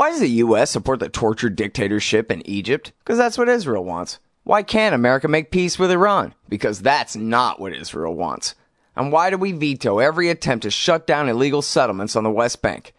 Why does the U.S. support the tortured dictatorship in Egypt? Because that's what Israel wants. Why can't America make peace with Iran? Because that's not what Israel wants. And why do we veto every attempt to shut down illegal settlements on the West Bank?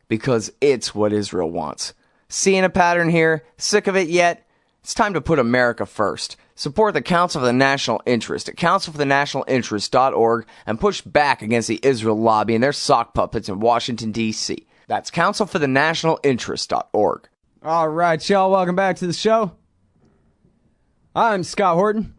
Because it's what Israel wants. Seeing a pattern here? Sick of it yet? It's time to put America first. Support the Counsel for the National Interest at counselforthenationalinterest.org and push back against the Israel lobby and their sock puppets in Washington, D.C. That's counselforthenationalinterest.org. All right, y'all, welcome back to the show. I'm Scott Horton.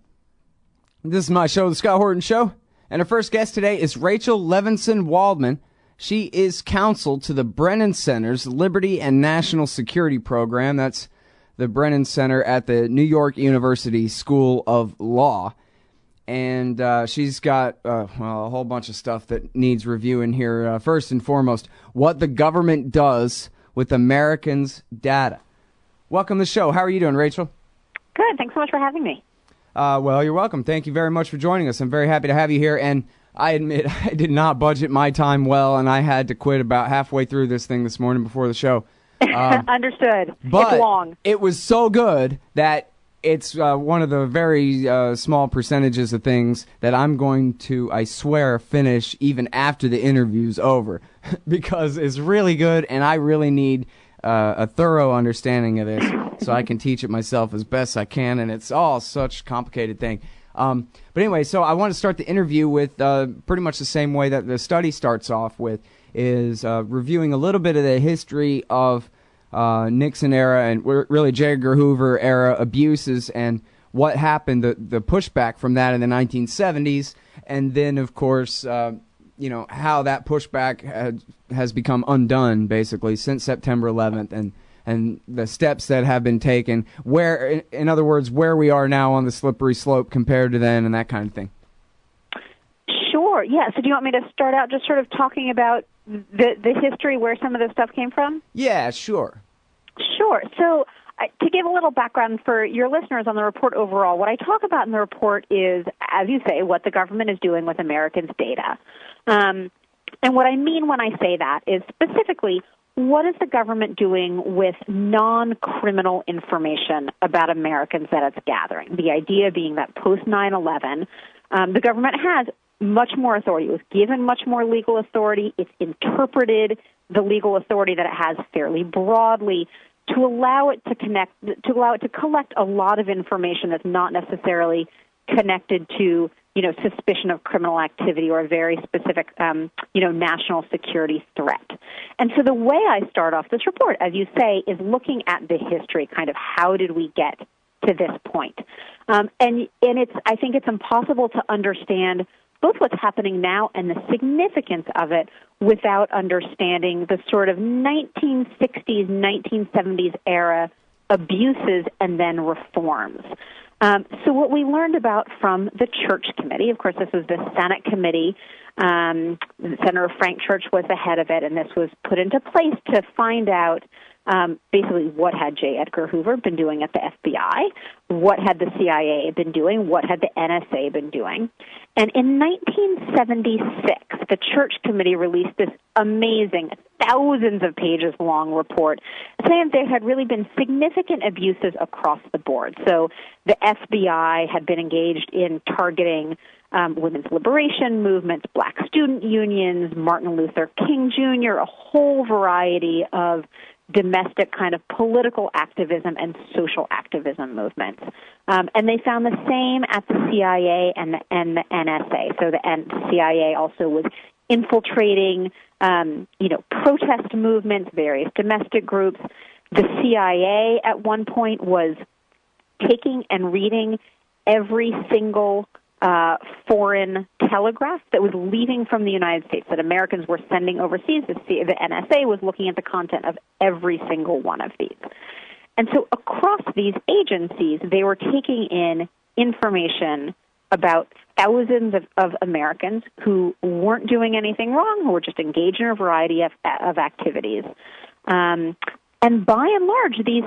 This is my show, The Scott Horton Show. And our first guest today is Rachel Levinson-Waldman. She is counsel to the Brennan Center's Liberty and National Security Program. That's the Brennan Center at the New York University School of Law. And she's got, a whole bunch of stuff that needs reviewing here. First and foremost, what the government does with Americans' data. Welcome to the show. How are you doing, Rachel? Good. Thanks so much for having me. Well, you're welcome. Thank you very much for joining us. I'm very happy to have you here. And I admit I did not budget my time well, and I had to quit about halfway through this thing this morning before the show. Understood. But it's long. It was so good that it's one of the very small percentages of things that I'm going to, I swear, finish even after the interview's over because it's really good and I really need a thorough understanding of this so I can teach it myself as best I can, and it's all such a complicated thing. But anyway, so I want to start the interview with pretty much the same way that the study starts off with, is reviewing a little bit of the history of Nixon era and really J. Edgar Hoover era abuses and what happened, the pushback from that in the 1970s, and then, of course, how that pushback has become undone, basically, since September 11th, and the steps that have been taken, where, in other words, where we are now on the slippery slope compared to then and that kind of thing. Sure, yeah. So do you want me to start out just sort of talking about the history, where some of this stuff came from? Yeah, sure. Sure. So to give a little background for your listeners on the report overall, what I talk about in the report is, as you say, what the government is doing with Americans' data. And what I mean when I say that is specifically, what is the government doing with non-criminal information about Americans that it's gathering? The idea being that post 9/11, the government has much more authority. It was given much more legal authority. It's interpreted the legal authority that it has fairly broadly to allow it to collect a lot of information that's not necessarily connected to, suspicion of criminal activity or a very specific, national security threat. And so the way I start off this report, as you say, is looking at the history, kind of how did we get to this point. I think it's impossible to understand both what's happening now and the significance of it without understanding the sort of 1960s, 1970s era abuses and then reforms. So what we learned about from the Church Committee, of course, this was the Senate committee. Senator Frank Church was the head of it, and this was put into place to find out basically what had J. Edgar Hoover been doing at the FBI, what had the CIA been doing, what had the NSA been doing. And in 1976, the Church Committee released this amazing, thousands of pages long report saying there had really been significant abuses across the board. So the FBI had been engaged in targeting women's liberation movements, black student unions, Martin Luther King Jr., a whole variety of domestic kind of political activism and social activism movements. And they found the same at the CIA and the NSA. So the CIA also was infiltrating, protest movements, various domestic groups. The CIA at one point was taking and reading every single foreign telegraph that was leaving from the United States that Americans were sending overseas. The NSA was looking at the content of every single one of these. And so across these agencies, they were taking in information about thousands of Americans who weren't doing anything wrong, who were just engaged in a variety of activities. And by and large, these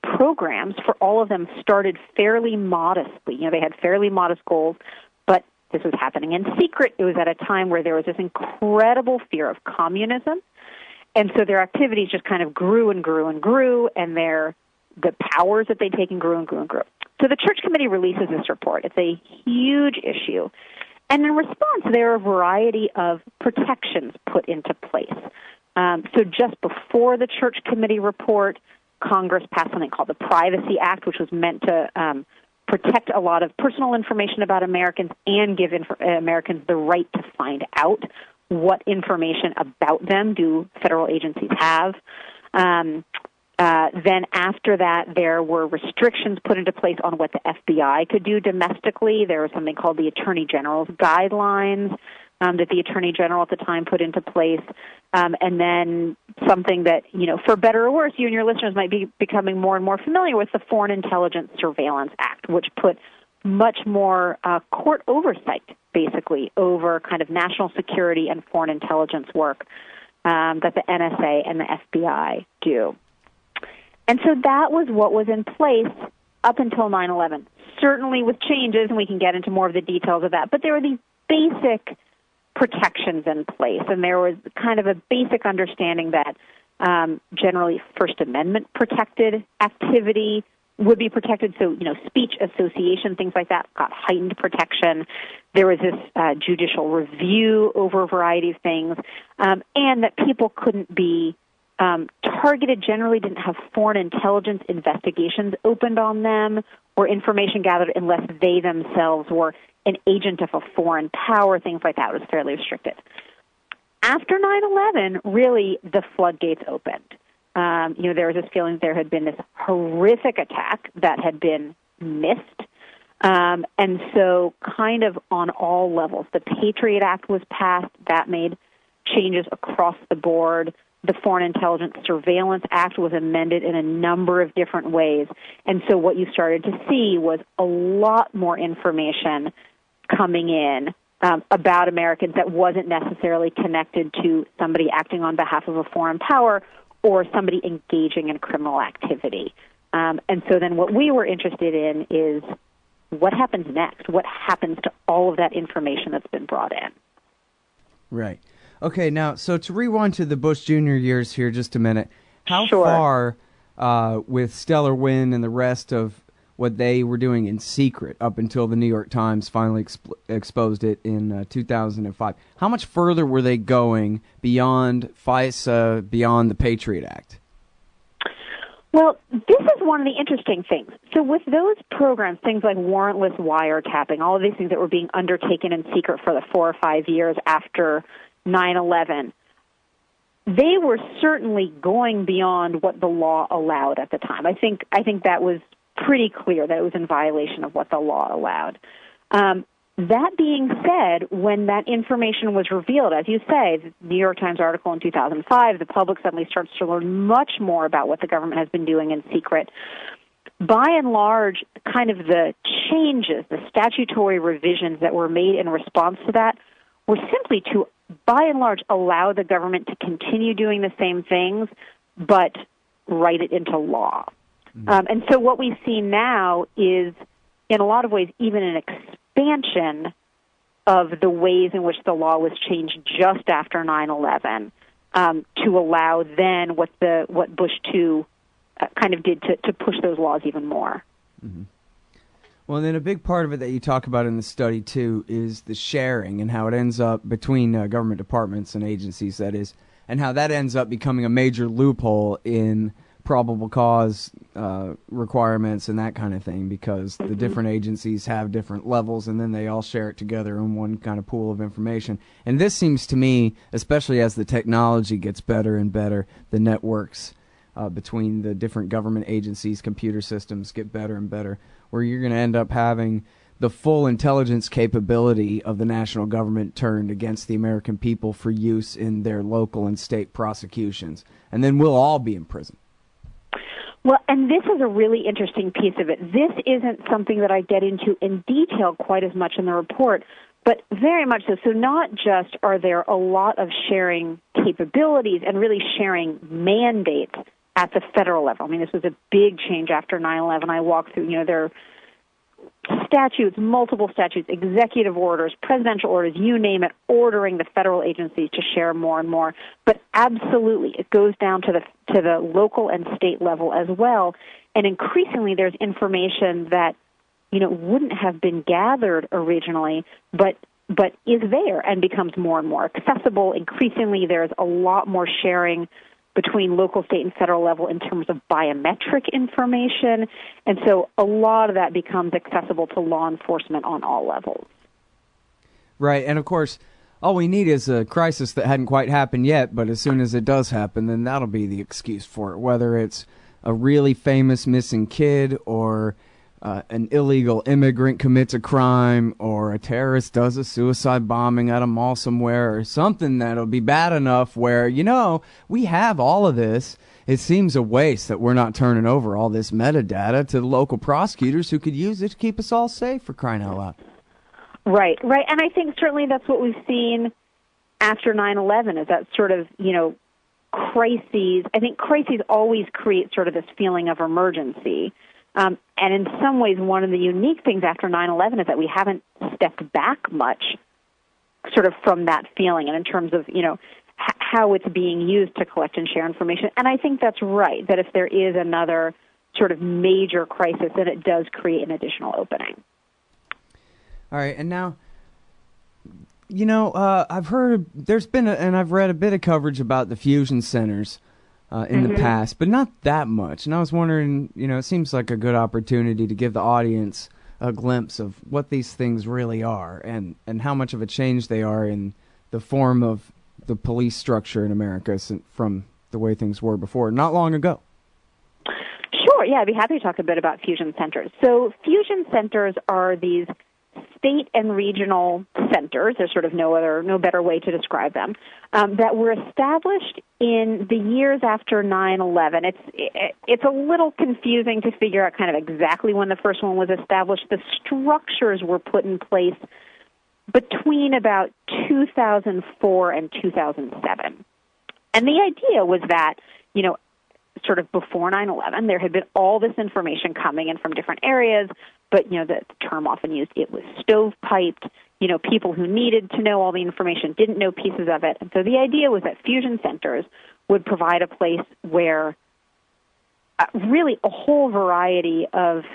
programs, for all of them, started fairly modestly. They had fairly modest goals, but this was happening in secret. It was at a time where there was this incredible fear of communism. And so their activities just kind of grew and grew and grew, and the powers that they'd taken grew and grew and grew. So the Church Committee releases this report. It's a huge issue. And in response, there are a variety of protections put into place. So just before the Church Committee report, Congress passed something called the Privacy Act, which was meant to protect a lot of personal information about Americans and give Americans the right to find out what information about them do federal agencies have. Then after that, there were restrictions put into place on what the FBI could do domestically. There was something called the Attorney General's Guidelines that the Attorney General at the time put into place. And then something that, for better or worse, you and your listeners might be becoming more and more familiar with, the Foreign Intelligence Surveillance Act, which put much more court oversight, basically, over kind of national security and foreign intelligence work that the NSA and the FBI do. And so that was what was in place up until 9/11. Certainly with changes, and we can get into more of the details of that, but there were these basic protections in place, and there was kind of a basic understanding that generally First Amendment protected activity would be protected. So, speech, association, things like that got heightened protection. There was this judicial review over a variety of things, and that people couldn't be targeted, generally didn't have foreign intelligence investigations opened on them or information gathered unless they themselves were an agent of a foreign power, things like that was fairly restricted. After 9/11, really, the floodgates opened. There was this feeling there had been this horrific attack that had been missed. And so kind of on all levels, the Patriot Act was passed. That made changes across the board. The Foreign Intelligence Surveillance Act was amended in a number of different ways. And so what you started to see was a lot more information coming in about Americans that wasn't necessarily connected to somebody acting on behalf of a foreign power or somebody engaging in criminal activity. And so then what we were interested in is what happens next? What happens to all of that information that's been brought in? Right. Okay, now, so to rewind to the Bush Jr. years here just a minute, how Sure. far, with Stellar Wind and the rest of what they were doing in secret up until the New York Times finally exposed it in 2005, how much further were they going beyond FISA, beyond the Patriot Act? Well, this is one of the interesting things. So with those programs, things like warrantless wiretapping, all of these things that were being undertaken in secret for the 4 or 5 years after 9/11, they were certainly going beyond what the law allowed at the time. I think that was pretty clear that it was in violation of what the law allowed. That being said, when that information was revealed, as you say, the New York Times article in 2005, the public suddenly starts to learn much more about what the government has been doing in secret. By and large, kind of the changes, the statutory revisions that were made in response to that were simply to, by and large, allow the government to continue doing the same things, but write it into law. And so what we see now is, in a lot of ways, even an expansion of the ways in which the law was changed just after 9/11 to allow then what Bush II kind of did to push those laws even more. Mm-hmm. Well, and then a big part of it that you talk about in the study, too, is the sharing and how it ends up between government departments and agencies, that is, and how that ends up becoming a major loophole in probable cause requirements and that kind of thing, because the different agencies have different levels and then they all share it together in one kind of pool of information. And this seems to me, especially as the technology gets better and better, the networks between the different government agencies, computer systems get better and better, where you're going to end up having the full intelligence capability of the national government turned against the American people for use in their local and state prosecutions. And then we'll all be in prison. Well, and this is a really interesting piece of it. This isn't something that I get into in detail quite as much in the report, but very much so. So not just are there a lot of sharing capabilities and really sharing mandates at the federal level. I mean, this was a big change after 9/11. I walked through, there statutes, multiple statutes, executive orders, presidential orders, you name it, ordering the federal agencies to share more and more. But absolutely, it goes down to the local and state level as well. And increasingly, there's information that wouldn't have been gathered originally, but is there and becomes more and more accessible. Increasingly, there's a lot more sharing between local, state, and federal level in terms of biometric information. And so a lot of that becomes accessible to law enforcement on all levels. Right. And, of course, all we need is a crisis that hadn't quite happened yet, but as soon as it does happen, then that'll be the excuse for it, whether it's a really famous missing kid or an illegal immigrant commits a crime or a terrorist does a suicide bombing at a mall somewhere or something that'll be bad enough where, we have all of this. It seems a waste that we're not turning over all this metadata to the local prosecutors who could use it to keep us all safe, for crying out loud. Right. And I think certainly that's what we've seen after 9/11 is that sort of, crises. I think crises always create sort of this feeling of emergency. And in some ways, one of the unique things after 9/11 is that we haven't stepped back much sort of from that feeling and in terms of, how it's being used to collect and share information. And I think that's right, that if there is another sort of major crisis, then it does create an additional opening. All right. And now, I've heard there's been, and I've read a bit of coverage about the fusion centers in the past, but not that much. And I was wondering, it seems like a good opportunity to give the audience a glimpse of what these things really are and how much of a change they are in the form of the police structure in America from the way things were before, not long ago. Sure, yeah, I'd be happy to talk a bit about fusion centers. So fusion centers are these state and regional centers, there's sort of no better way to describe them, that were established in the years after 9/11. It's a little confusing to figure out kind of exactly when the first one was established. The structures were put in place between about 2004 and 2007. And the idea was that, sort of before 9/11, there had been all this information coming in from different areas, but, the term often used, it was stovepiped. People who needed to know all the information didn't know pieces of it. And so the idea was that fusion centers would provide a place where really a whole variety of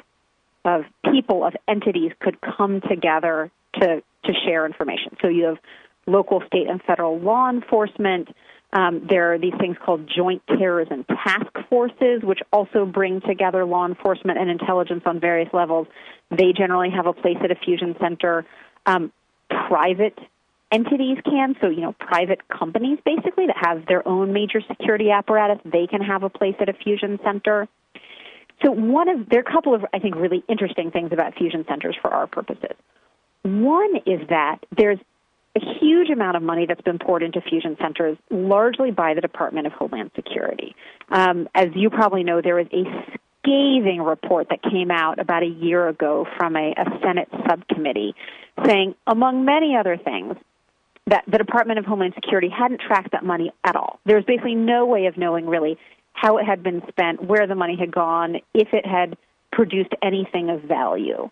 people, of entities could come together to share information. So you have local, state, and federal law enforcement. There are these things called joint terrorism task forces, which also bring together law enforcement and intelligence on various levels. They generally have a place at a fusion center. Private entities can, so, private companies basically that have their own major security apparatus, they can have a place at a fusion center. So there are a couple of, I think, really interesting things about fusion centers for our purposes. One is that there's a huge amount of money that's been poured into fusion centers, largely by the Department of Homeland Security. As you probably know, there was a scathing report that came out about a year ago from a Senate subcommittee saying, among many other things, that the Department of Homeland Security hadn't tracked that money at all. There was basically no way of knowing really how it had been spent, where the money had gone, if it had produced anything of value.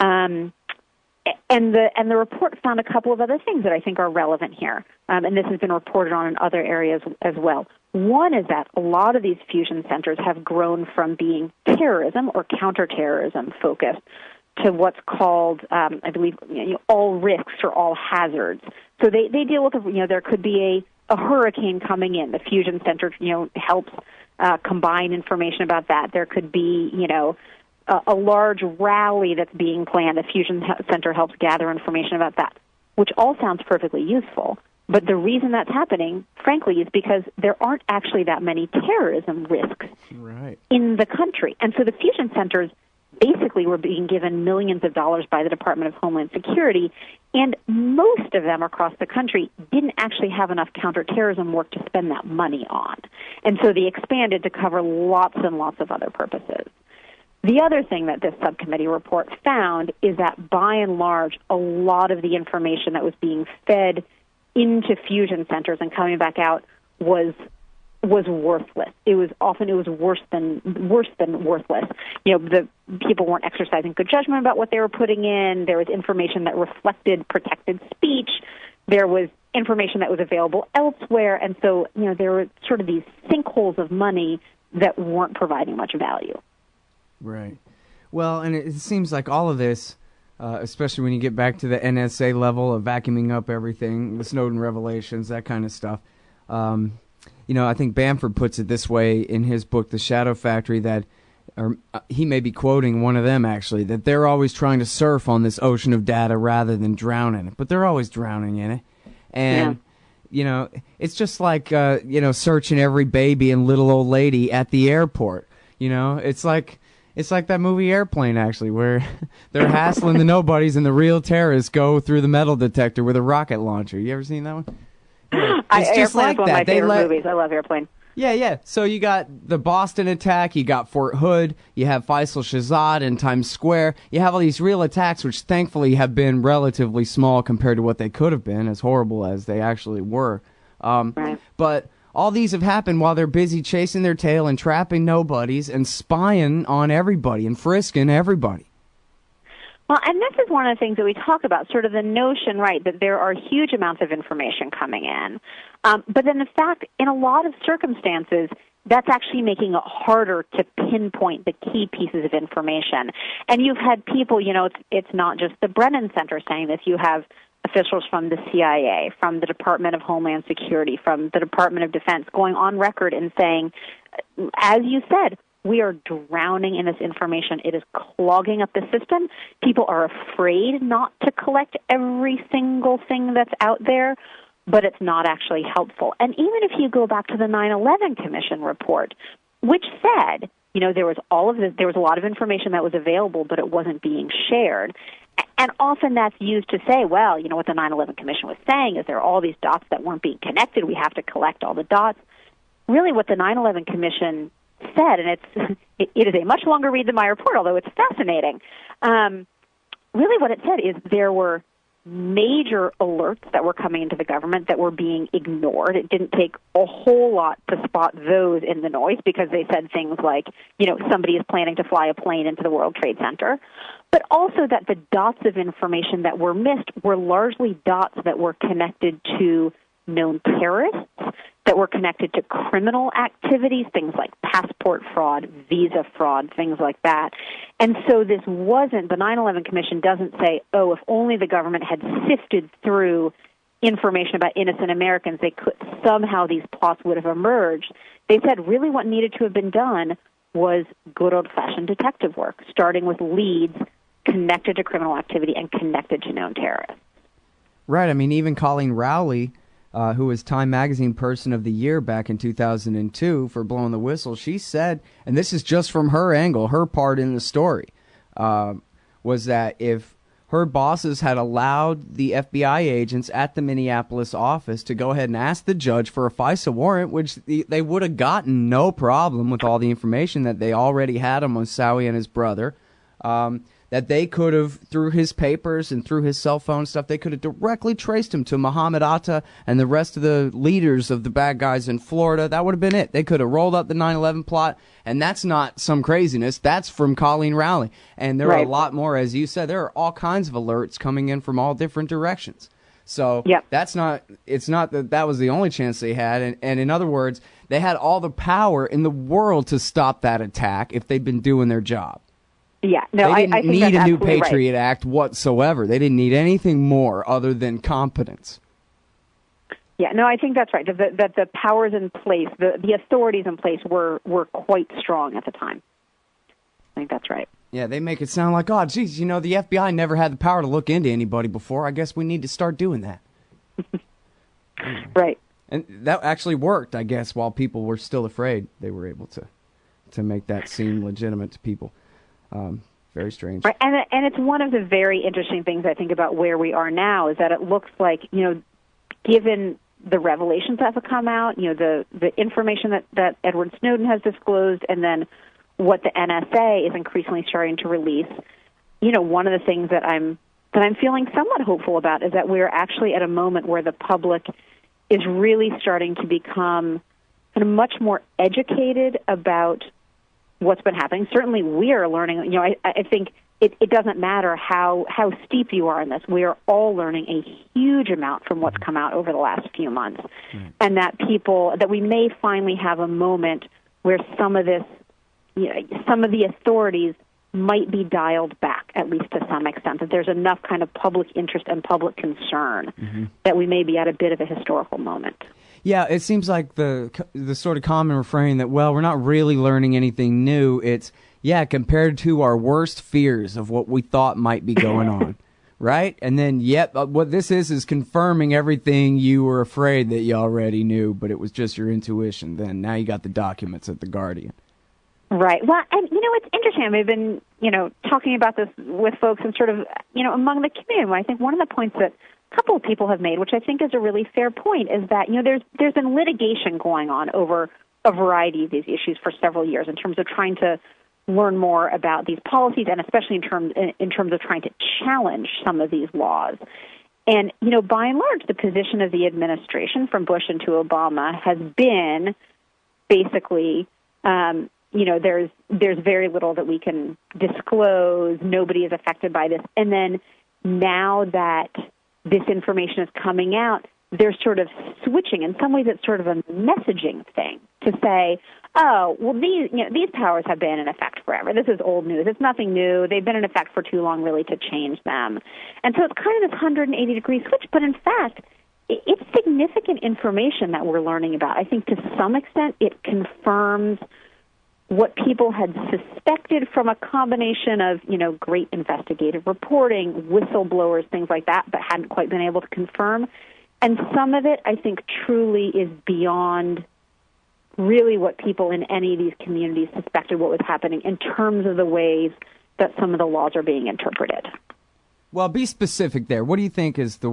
And the report found a couple of other things that I think are relevant here, and this has been reported on in other areas as well. One is that a lot of these fusion centers have grown from being terrorism or counterterrorism focused to what's called, I believe, all risks or all hazards. So they deal with, there could be a hurricane coming in. The fusion center, helps combine information about that. There could be, a large rally that's being planned. The fusion center helps gather information about that, which all sounds perfectly useful. But the reason that's happening, frankly, is because there aren't actually that many terrorism risks in the country. And so the fusion centers basically were being given millions of dollars by the Department of Homeland Security, and most of them across the country didn't actually have enough counterterrorism work to spend that money on. And so they expanded to cover lots and lots of other purposes. The other thing that this subcommittee report found is that, by and large, a lot of the information that was being fed into fusion centers and coming back out was was worthless. It was worse than worthless. The people weren't exercising good judgment about what they were putting in. There was information that reflected protected speech. There was information that was available elsewhere, and so there were sort of these sinkholes of money that weren't providing much value. Right. Well, and it seems like all of this, especially when you get back to the NSA level of vacuuming up everything, the Snowden revelations, that kind of stuff. I think Bamford puts it this way in his book, The Shadow Factory, that, or he may be quoting one of them actually, that they're always trying to surf on this ocean of data rather than drown in it. But they're always drowning in it. And, it's just like, searching every baby and little old lady at the airport. It's like that movie Airplane, actually, where they're hassling the nobodies and the real terrorists go through the metal detector with a rocket launcher. You ever seen that one? Yeah. It's just like one of my that. favorite movies. I love Airplane. Yeah. So you got the Boston attack, you got Fort Hood, you have Faisal Shahzad in Times Square. You have all these real attacks, which thankfully have been relatively small compared to what they could have been, as horrible as they actually were. Right. But all these have happened while they're busy chasing their tail and trapping nobodies and spying on everybody and frisking everybody. Well, and this is one of the things that we talk about, sort of the notion, right, that there are huge amounts of information coming in. But then the fact, in a lot of circumstances, that's actually making it harder to pinpoint the key pieces of information. And you've had people, it's not just the Brennan Center saying this. You have officials from the CIA, from the Department of Homeland Security, from the Department of Defense going on record and saying, as you said, we are drowning in this information. It is clogging up the system. People are afraid not to collect every single thing that's out there, but it's not actually helpful. And even if you go back to the 9/11 Commission report, which said, there was all of this, there was a lot of information that was available, but it wasn't being shared. And often that's used to say, well, what the 9/11 Commission was saying is there are all these dots that weren't being connected. We have to collect all the dots. Really what the 9/11 Commission said, and it is a much longer read than my report, although it's fascinating. Really what it said is there were major alerts that were coming into the government that were being ignored. It didn't take a whole lot to spot those in the noise because they said things like, somebody is planning to fly a plane into the World Trade Center. But also that the dots of information that were missed were largely dots that were connected to known terrorists, that were connected to criminal activities, things like passport fraud, visa fraud, things like that. And so this wasn't, the 9/11 Commission doesn't say, oh, if only the government had sifted through information about innocent Americans, somehow these plots would have emerged. They said really what needed to have been done was good old-fashioned detective work, starting with leads connected to criminal activity and connected to known terrorists. Right. I mean, even Colleen Rowley, who was Time Magazine Person of the Year back in 2002 for blowing the whistle, she said, and this is just from her angle, her part in the story, was that if her bosses had allowed the FBI agents at the Minneapolis office to go ahead and ask the judge for a FISA warrant, which they would have gotten no problem with all the information that they already had on Moussaoui and his brother, that they could have, through his papers and through his cell phone stuff, they could have directly traced him to Mohammed Atta and the rest of the leaders of the bad guys in Florida. That would have been it. They could have rolled up the 9/11 plot, and that's not some craziness. That's from Colleen Rowley. And there are a lot more, as you said. There are all kinds of alerts coming in from all different directions. So it's not that was the only chance they had. And in other words, they had all the power in the world to stop that attack if they'd been doing their job. Yeah, no, they didn't I think need that's a new absolutely Patriot right. Act whatsoever. They didn't need anything more other than competence. Yeah, no, I think that's right. That the powers in place, the authorities in place were quite strong at the time. I think that's right. Yeah, they make it sound like, oh, geez, the FBI never had the power to look into anybody before. I guess we need to start doing that. Right. And that actually worked, I guess, while people were still afraid. They were able to make that seem legitimate to people. Very strange. Right, and it's one of the very interesting things I think about where we are now is that it looks like, given the revelations that have come out, the information that Edward Snowden has disclosed, and then what the NSA is increasingly starting to release, one of the things that I'm feeling somewhat hopeful about is that we're actually at a moment where the public is really starting to become kind of much more educated about what's been happening. Certainly we are learning, I think it doesn't matter how steep you are in this. We are all learning a huge amount from what's come out over the last few months. And that we may finally have a moment where some of this, some of the authorities might be dialed back, at least to some extent, that there's enough kind of public interest and public concern that we may be at a bit of a historical moment. Yeah, it seems like the sort of common refrain that, well, we're not really learning anything new. It's, compared to our worst fears of what we thought might be going on, right? And then, what this is confirming everything you were afraid that you already knew, but it was just your intuition then. Now you got the documents at the Guardian. Right. Well, and, it's interesting. I've been, talking about this with folks and sort of, among the community. I think one of the points that a couple of people have made, which I think is a really fair point, is that, there's been litigation going on over a variety of these issues for several years in terms of trying to learn more about these policies and especially in terms of trying to challenge some of these laws. And, by and large, the position of the administration from Bush into Obama has been basically, there's very little that we can disclose. Nobody is affected by this. And then now that this information is coming out, they're sort of switching. In some ways, it's sort of a messaging thing to say, oh, well, these powers have been in effect forever. This is old news. It's nothing new. They've been in effect for too long, really, to change them. And so it's kind of this 180-degree switch. But in fact, it's significant information that we're learning about. I think to some extent it confirms what people had suspected from a combination of, great investigative reporting, whistleblowers, things like that, but hadn't quite been able to confirm. And some of it, I think, truly is beyond really what people in any of these communities suspected what was happening in terms of the ways that some of the laws are being interpreted. Well, be specific there. What do you think is the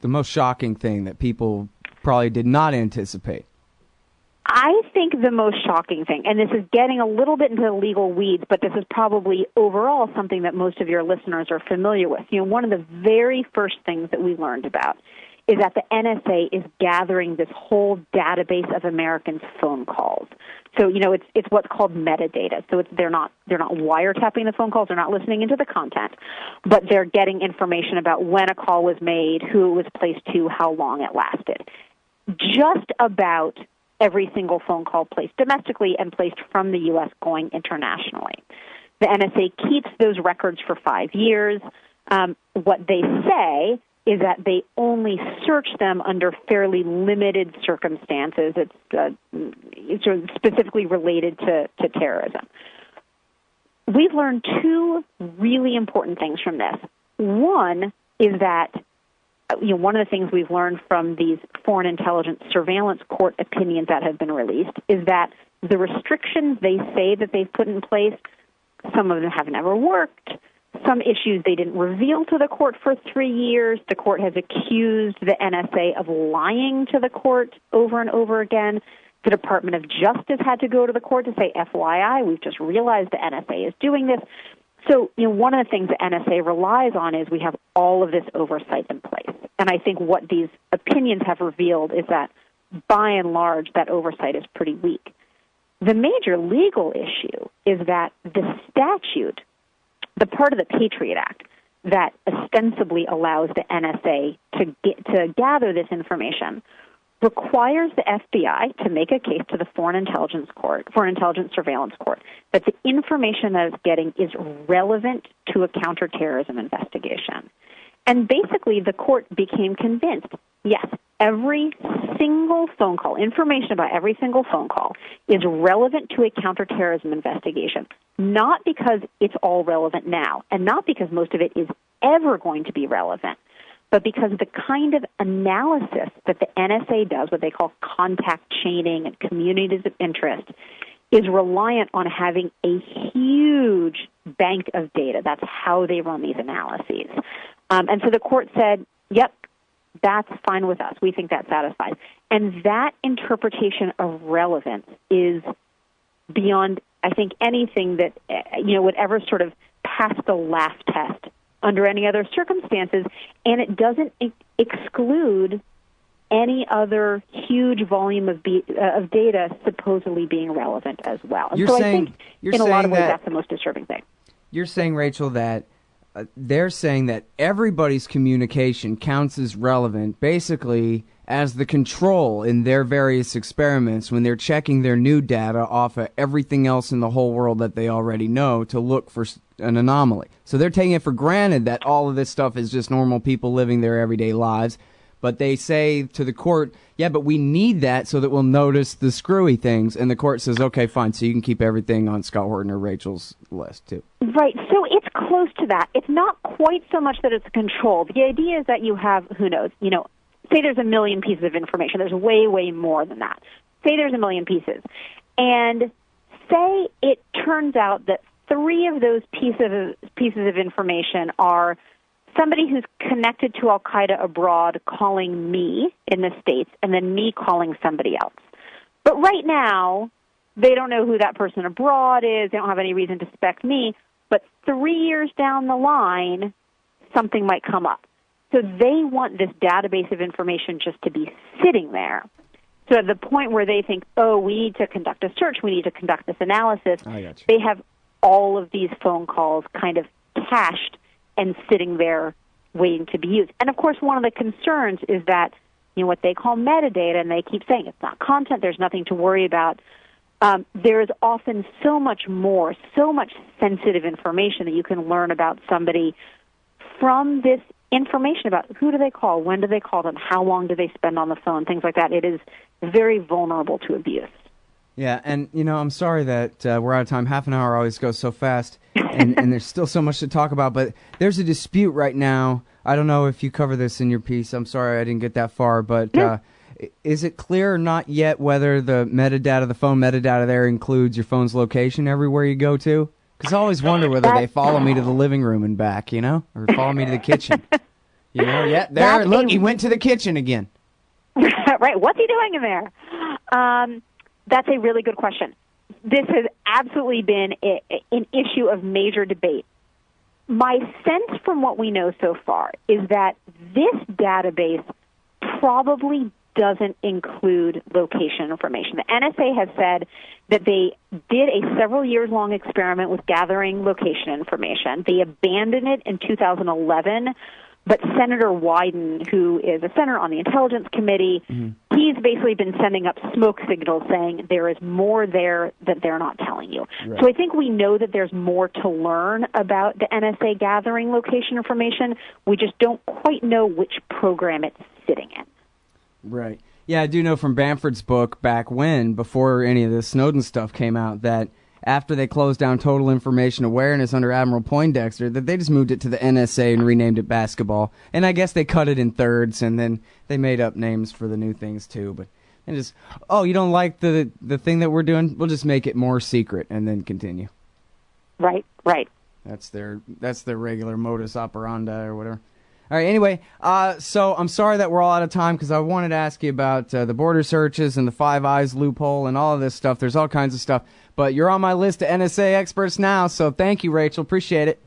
most shocking thing that people probably did not anticipate? I think the most shocking thing, and this is getting a little bit into the legal weeds, but this is probably overall something that most of your listeners are familiar with. One of the very first things that we learned about is that the NSA is gathering this whole database of Americans' phone calls. So, it's what's called metadata. So they're not wiretapping the phone calls, they're not listening into the content, but they're getting information about when a call was made, who it was placed to, how long it lasted. Just about every single phone call placed domestically and placed from the U.S. going internationally. The NSA keeps those records for 5 years. What they say is that they only search them under fairly limited circumstances. It's sort of specifically related to terrorism. We've learned two really important things from this. One is that one of the things we've learned from these foreign intelligence surveillance court opinions that have been released is that the restrictions they say that they've put in place, some of them have never worked. Some issues they didn't reveal to the court for 3 years. The court has accused the NSA of lying to the court over and over again. The Department of Justice had to go to the court to say, FYI, we've just realized the NSA is doing this. So, one of the things the NSA relies on is we have all of this oversight in place. And I think what these opinions have revealed is that, by and large, that oversight is pretty weak. The major legal issue is that the statute, the part of the Patriot Act that ostensibly allows the NSA to gather this information, requires the FBI to make a case to the Foreign Intelligence Surveillance Court, that the information that it's getting is relevant to a counterterrorism investigation. And basically, the court became convinced, yes, every single phone call, information about every single phone call, is relevant to a counterterrorism investigation, not because it's all relevant now, and not because most of it is ever going to be relevant, but because the kind of analysis that the NSA does, what they call contact chaining and communities of interest, is reliant on having a huge bank of data. That's how they run these analyses. And so the court said, yep, that's fine with us. We think that satisfies. And that interpretation of relevance is beyond, I think, anything that would ever sort of pass the laugh test under any other circumstances, and it doesn't exclude any other huge volume of data supposedly being relevant as well. And I think in a lot of ways that's the most disturbing thing. You're saying, Rachel, that they're saying that everybody's communication counts as relevant, basically as the control in their various experiments when they're checking their new data off of everything else in the whole world that they already know to look for an anomaly. So they're taking it for granted that all of this stuff is just normal people living their everyday lives. But they say to the court, yeah, but we need that so that we'll notice the screwy things. And the court says, okay, fine, so you can keep everything on Scott Horton or Rachel's list, too. Right, so it's close to that. It's not quite so much that it's controlled. The idea is that you have, who knows, say there's 1 million pieces of information. There's way, way more than that. Say there's 1 million pieces. And say it turns out that 3 of those pieces of information are somebody who's connected to Al-Qaeda abroad calling me in the States and then me calling somebody else. But right now, they don't know who that person abroad is. They don't have any reason to suspect me. But 3 years down the line, something might come up. So they want this database of information just to be sitting there. So at the point where they think, oh, we need to conduct a search, we need to conduct this analysis, they have all of these phone calls kind of cached and sitting there waiting to be used. And, of course, one of the concerns is that, what they call metadata, and they keep saying it's not content, there's nothing to worry about. There's often so much more, so much sensitive information that you can learn about somebody from this information about who do they call, when do they call them, how long do they spend on the phone, things like that. It is very vulnerable to abuse. Yeah, and, I'm sorry that we're out of time. Half an hour always goes so fast, and there's still so much to talk about. But there's a dispute right now. I don't know if you cover this in your piece. I'm sorry I didn't get that far. But is it clear or not yet whether the metadata, the phone metadata there includes your phone's location everywhere you go to? Because I always wonder whether they follow me to the living room and back, or follow me to the kitchen. Yeah, there, look, he went to the kitchen again. Right, what's he doing in there? That's a really good question. This has absolutely been an issue of major debate. My sense from what we know so far is that this database probably doesn't include location information. The NSA has said that they did a several years long experiment with gathering location information. They abandoned it in 2011, but Senator Wyden, who is a senator on the Intelligence Committee, he's basically been sending up smoke signals saying there is more there that they're not telling you. Right. So I think we know that there's more to learn about the NSA gathering location information. We just don't quite know which program it's sitting in. Right. Yeah, I do know from Bamford's book back when, before any of this Snowden stuff came out, that after they closed down Total Information Awareness under Admiral Poindexter, that they just moved it to the NSA and renamed it Basketball. And I guess they cut it in thirds, and then they made up names for the new things too. But and just, you don't like the thing that we're doing? We'll just make it more secret and then continue. Right. That's their regular modus operandi or whatever. All right, anyway, so I'm sorry that we're all out of time because I wanted to ask you about the border searches and the Five Eyes loophole and all of this stuff. There's all kinds of stuff. But you're on my list of NSA experts now, so thank you, Rachel. Appreciate it.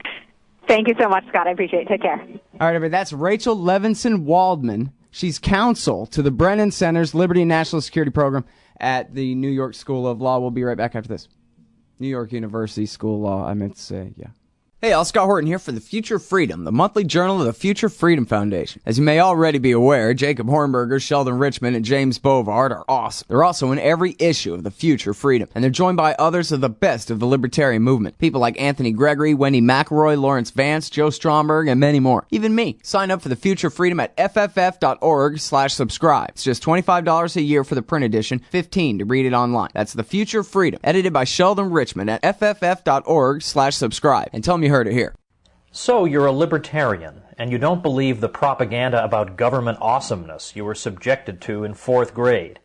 Thank you so much, Scott. I appreciate it. Take care. All right, everybody. That's Rachel Levinson-Waldman. She's counsel to the Brennan Center's Liberty and National Security Program at the New York School of Law. We'll be right back after this. New York University School of Law, I meant to say, yeah. Hey, all, Scott Horton here for The Future Freedom, the monthly journal of the Future Freedom Foundation. As you may already be aware, Jacob Hornberger, Sheldon Richman, and James Bovard are awesome. They're also in every issue of The Future Freedom, and they're joined by others of the best of the libertarian movement. People like Anthony Gregory, Wendy McElroy, Lawrence Vance, Joe Stromberg, and many more. Even me. Sign up for The Future Freedom at fff.org/subscribe. It's just $25 a year for the print edition, $15 to read it online. That's The Future Freedom, edited by Sheldon Richman at fff.org/subscribe. And tell me you heard it here. So you're a libertarian, and you don't believe the propaganda about government awesomeness you were subjected to in 4th grade.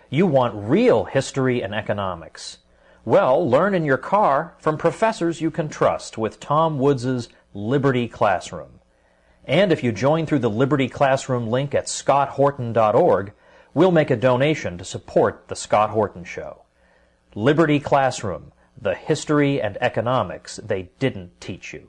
You want real history and economics. Well, learn in your car from professors you can trust with Tom Woods' Liberty Classroom. And if you join through the Liberty Classroom link at scotthorton.org, we'll make a donation to support The Scott Horton Show. Liberty Classroom, the history and economics they didn't teach you.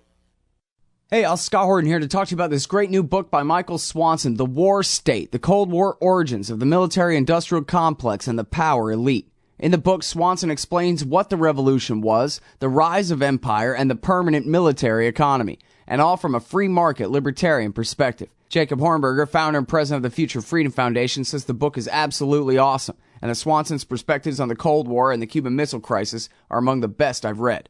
Hey, Scott Horton here to talk to you about this great new book by Michael Swanson, The War State, the Cold War Origins of the Military-Industrial Complex and the Power Elite. In the book, Swanson explains what the revolution was, the rise of empire, and the permanent military economy, and all from a free market libertarian perspective. Jacob Hornberger, founder and president of the Future Freedom Foundation, says the book is absolutely awesome, and that Swanson's perspectives on the Cold War and the Cuban Missile Crisis are among the best I've read.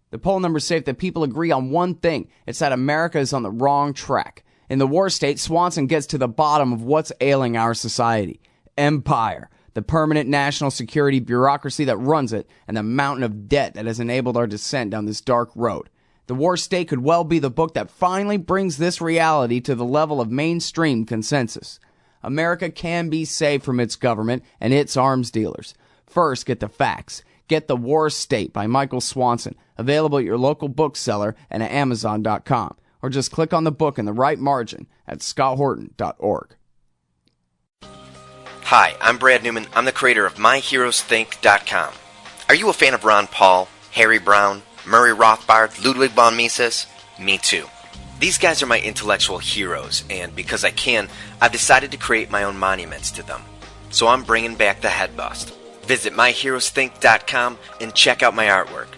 The poll numbers say that people agree on one thing. It's that America is on the wrong track. In The War State, Swanson gets to the bottom of what's ailing our society. Empire, the permanent national security bureaucracy that runs it, and the mountain of debt that has enabled our descent down this dark road. The War State could well be the book that finally brings this reality to the level of mainstream consensus. America can be saved from its government and its arms dealers. First, get the facts. Get The War State by Michael Swanson, available at your local bookseller and at Amazon.com. Or just click on the book in the right margin at scotthorton.org. Hi, I'm Brad Newman. I'm the creator of MyHeroesThink.com. Are you a fan of Ron Paul, Harry Brown, Murray Rothbard, Ludwig von Mises? Me too. These guys are my intellectual heroes, and because I can, I've decided to create my own monuments to them. So I'm bringing back the head bust. Visit MyHeroesThink.com and check out my artwork.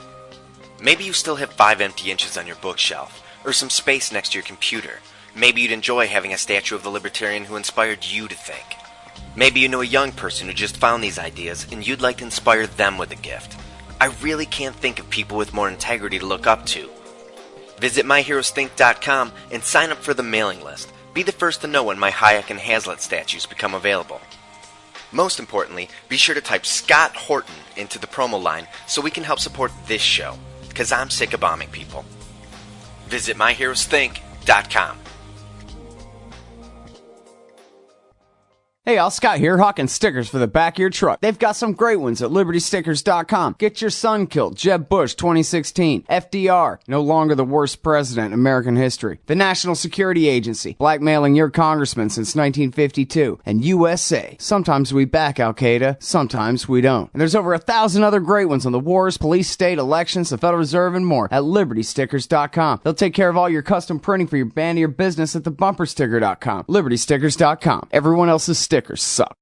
Maybe you still have 5 empty inches on your bookshelf, or some space next to your computer. Maybe you'd enjoy having a statue of the libertarian who inspired you to think. Maybe you know a young person who just found these ideas and you'd like to inspire them with a gift. I really can't think of people with more integrity to look up to. Visit MyHeroesThink.com and sign up for the mailing list. Be the first to know when my Hayek and Hazlitt statues become available. Most importantly, be sure to type Scott Horton into the promo line so we can help support this show, because I'm sick of bombing people. Visit MyHeroesThink.com. Hey, Scott here, hawking stickers for the back of your truck. They've got some great ones at LibertyStickers.com. Get your son killed, Jeb Bush 2016. FDR, no longer the worst president in American history. The National Security Agency, blackmailing your congressman since 1952. And USA, sometimes we back Al-Qaeda, sometimes we don't. And there's over 1,000 other great ones on the wars, police, state, elections, the Federal Reserve, and more at LibertyStickers.com. They'll take care of all your custom printing for your band or your business at thebumpersticker.com. LibertyStickers.com. Everyone else's stickers suck.